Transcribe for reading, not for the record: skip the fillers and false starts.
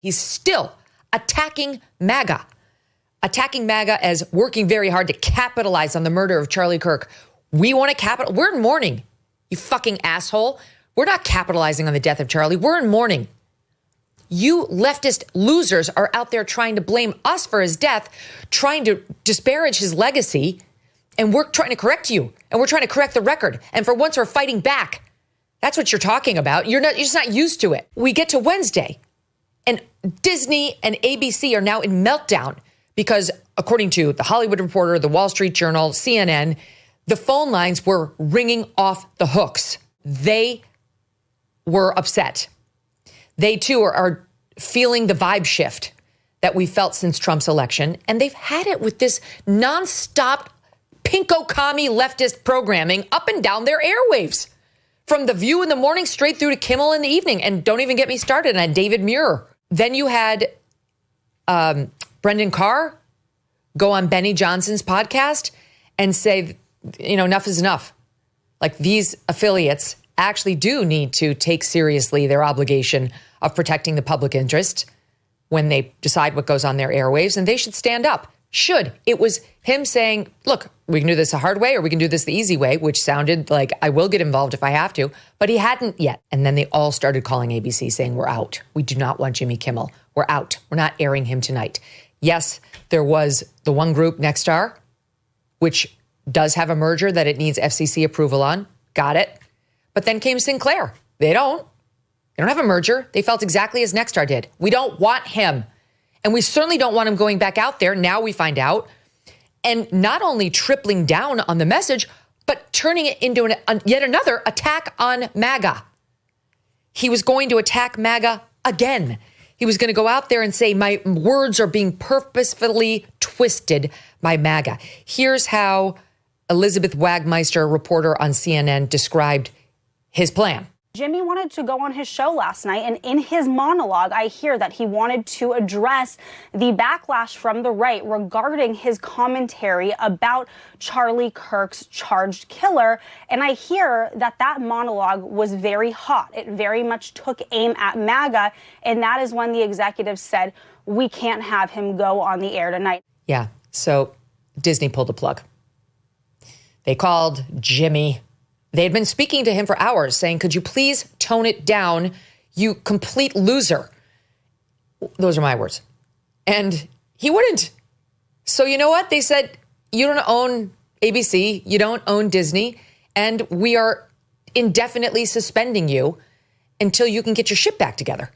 He's still attacking MAGA as working very hard to capitalize on the murder of Charlie Kirk. We want to capitalize. We're in mourning, you fucking asshole. We're not capitalizing on the death of Charlie. We're in mourning. You leftist losers are out there trying to blame us for his death, trying to disparage his legacy, and we're trying to correct you, and we're trying to correct the record. And for once, we're fighting back. That's what you're talking about. You're just not used to it. We get to Wednesday, and Disney and ABC are now in meltdown because, according to The Hollywood Reporter, The Wall Street Journal, CNN, the phone lines were ringing off the hooks. They were upset. They, too, are feeling the vibe shift that we felt since Trump's election, and they've had it with this nonstop pinko commie leftist programming up and down their airwaves. From The View in the morning straight through to Kimmel in the evening. And don't even get me started on David Muir. Then you had Brendan Carr go on Benny Johnson's podcast and say, enough is enough. Like, these affiliates actually do need to take seriously their obligation of protecting the public interest when they decide what goes on their airwaves, and they should stand up. It was him saying, look, we can do this the hard way or we can do this the easy way, which sounded like I will get involved if I have to, but he hadn't yet. And then they all started calling ABC saying, we're out. We do not want Jimmy Kimmel. We're out. We're not airing him tonight. Yes, there was the one group, Nexstar, which does have a merger that it needs FCC approval on. Got it. But then came Sinclair. They don't have a merger. They felt exactly as Nexstar did. We don't want him. And we certainly don't want him going back out there. Now we find out. And not only tripling down on the message, but turning it into yet another attack on MAGA. He was going to attack MAGA again. He was going to go out there and say, my words are being purposefully twisted by MAGA. Here's how Elizabeth Wagmeister, a reporter on CNN, described his plan. Jimmy wanted to go on his show last night, and in his monologue, I hear that he wanted to address the backlash from the right regarding his commentary about Charlie Kirk's charged killer. And I hear that monologue was very hot. It very much took aim at MAGA. And that is when the executives said, we can't have him go on the air tonight. Yeah, so Disney pulled the plug. They called Jimmy. They had been speaking to him for hours saying, could you please tone it down, you complete loser? Those are my words. And he wouldn't. So you know what? They said, you don't own ABC, you don't own Disney, and we are indefinitely suspending you until you can get your shit back together.